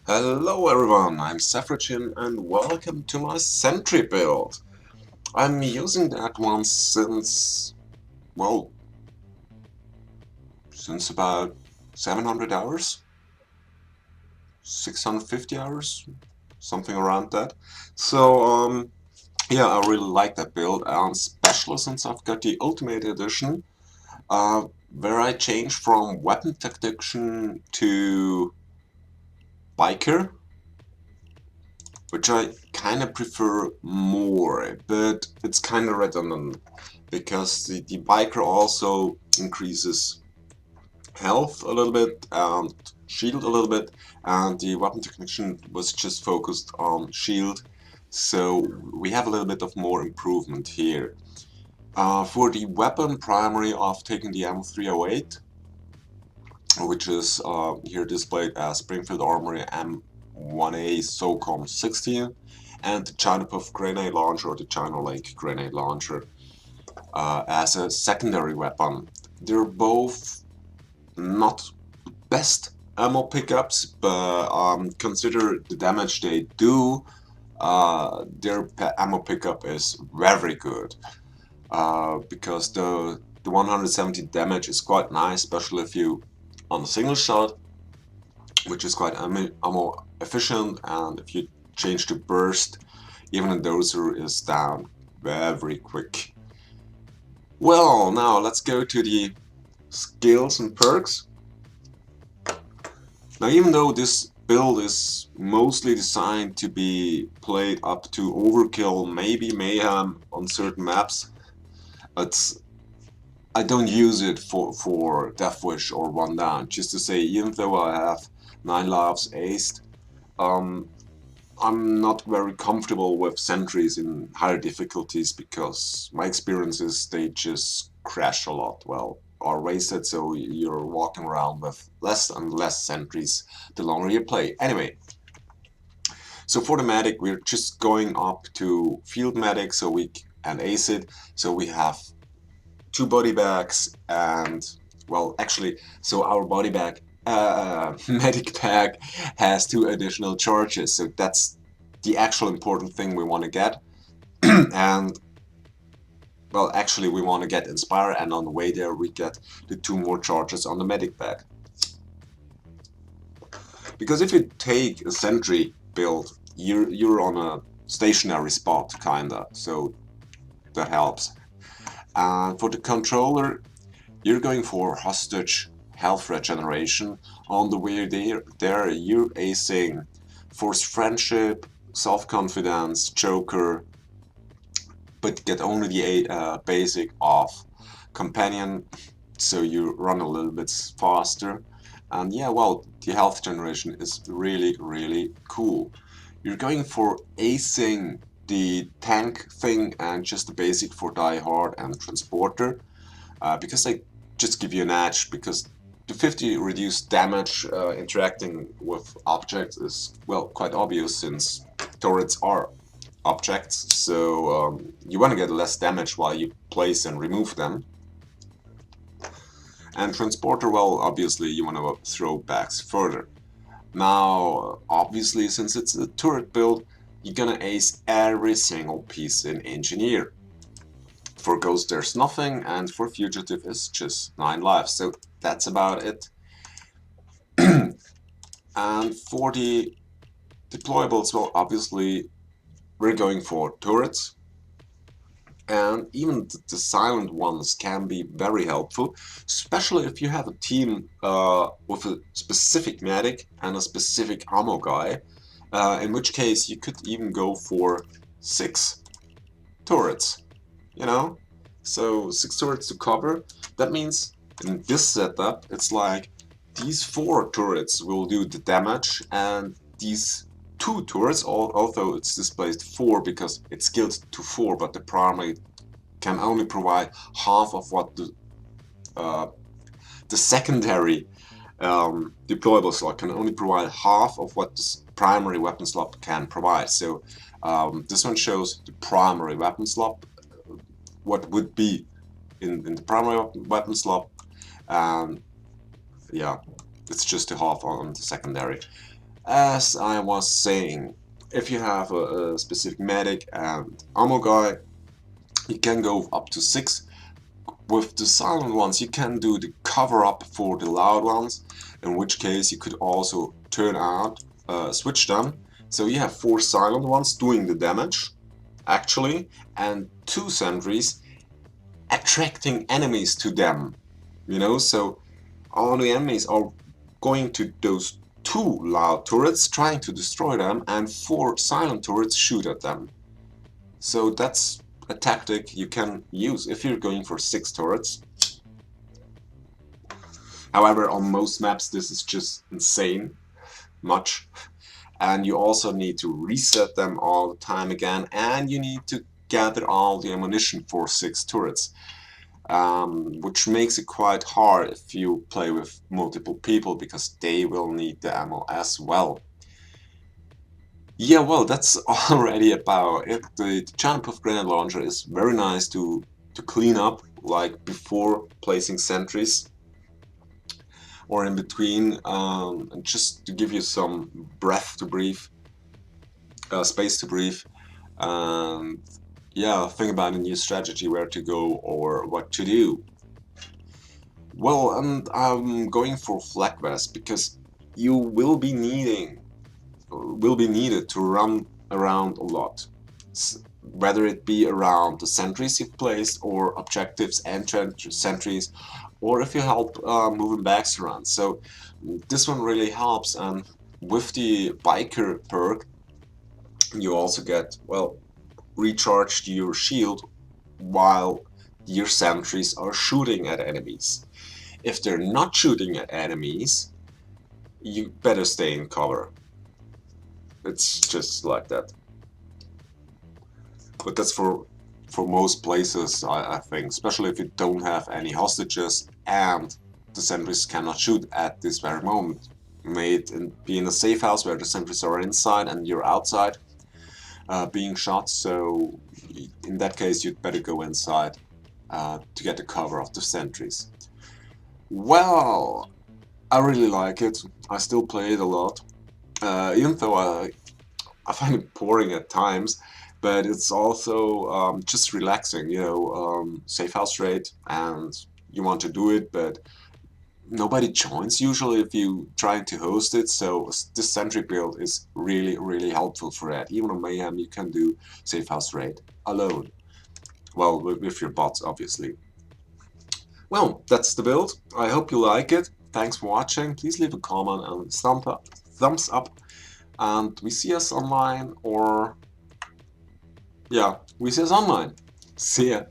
Hello everyone, I'm Saffrichin and welcome to my Sentry build. I'm using that one well, since about 700 hours? 650 hours? Something around that. Yeah, I really like that build, and especially since I've got the Ultimate Edition, where I changed from Weapon Tactician to Biker, which I kind of prefer more, but it's kind of redundant because the biker also increases health a little bit and shield a little bit, and the weapon technician was just focused on shield, so we have a little bit of more improvement here. For the weapon primary of taking the M308, which is here displayed as Springfield Armory M1A SOCOM 16, and the China Puff grenade launcher or the China Lake grenade launcher as a secondary weapon. They're both not best ammo pickups, but consider the damage they do, their ammo pickup is very good. Because the 170 damage is quite nice, especially if you on a single shot, which is quite ammo efficient, and if you change to burst, even a dozer is down very quick. Well, now let's go to the skills and perks. Now, even though this build is mostly designed to be played up to overkill, maybe mayhem on certain maps, it's I don't use it for Death Wish or One Down. Just to say, even though I have 9 lives aced, um, I'm not very comfortable with sentries in higher difficulties because my experience is they just crash a lot. Well, are wasted, so you're walking around with less and less sentries the longer you play. Anyway, so for the medic, we're just going up to field medic and acid, so we have 2 body bags and, well, actually, so our body bag medic bag has 2 additional charges, so that's the actual important thing we want to get. And, well, actually we want to get Inspire, and on the way there we get the 2 more charges on the medic bag. Because if you take a sentry build, you're on a stationary spot, kinda, so that helps. And for the controller, you're going for hostage health regeneration. On the way there you're acing forced friendship, self-confidence, joker, but get only the basic of companion, so you run a little bit faster. And yeah, well, the health generation is really cool. You're going for acing the tank thing and just the basic for Die Hard and Transporter, because they just give you an edge, because the 50 reduced damage interacting with objects is, well, quite obvious since turrets are objects, so you want to get less damage while you place and remove them. And Transporter, well, obviously you want to throw bags further. Now, obviously, since it's a turret build, you're gonna ace every single piece in Engineer. For Ghost there's nothing, and for Fugitive it's just 9 lives, so that's about it. And for the deployables, well, obviously we're going for turrets, and even the silent ones can be very helpful, especially if you have a team with a specific medic and a specific ammo guy, in which case you could even go for 6 turrets, you know? So 6 turrets to cover, that means in this setup it's like these 4 turrets will do the damage, and these 2 turrets, although it's displayed 4 because it's skilled to 4, but the primary can only provide half of what the secondary deployable slot can only provide half of what the primary weapon slot can provide. So this one shows the primary weapon slot, what would be in the primary weapon slot, and yeah, it's just a half on the secondary. As I was saying, if you have a specific medic and ammo guy, you can go up to 6. With the silent ones, you can do the cover up for the loud ones, in which case you could also turn out, switch them. So you have 4 silent ones doing the damage, actually, and 2 sentries attracting enemies to them. You know, so all the enemies are going to those 2 loud turrets, trying to destroy them, and 4 silent turrets shoot at them. So that's a tactic you can use if you're going for 6 turrets. However, on most maps this is just insane much, and you also need to reset them all the time again, and you need to gather all the ammunition for 6 turrets, which makes it quite hard if you play with multiple people, because they will need the ammo as well. Yeah, well, that's already about it. The Giant Grenade Launcher is very nice to clean up, like before placing sentries or in between, and just to give you some breath to breathe, space to breathe, and yeah, think about a new strategy, where to go or what to do. Well, and I'm going for Flak Vest because you will be needed to run around a lot, whether it be around the sentries you've placed or objectives and sentries, or if you help moving backs around. So this one really helps, and with the biker perk you also get, well, recharged your shield while your sentries are shooting at enemies. If they're not shooting at enemies, you better stay in cover. It's just like that. But that's for most places, I think, especially if you don't have any hostages and the sentries cannot shoot at this very moment. May it be in a safe house where the sentries are inside and you're outside being shot, so in that case you'd better go inside to get the cover of the sentries. Well, I really like it. I still play it a lot, even though I find it boring at times, but it's also just relaxing, you know, safe house raid, and you want to do it, but nobody joins usually if you try to host it, so this sentry build is really helpful for that. Even on Mayhem you can do safe house raid alone, well, with your bots obviously. Well, that's the build. I hope you like it. Thanks for watching. Please leave a comment and thumbs up, and we see us online, or yeah, we see us online. See ya.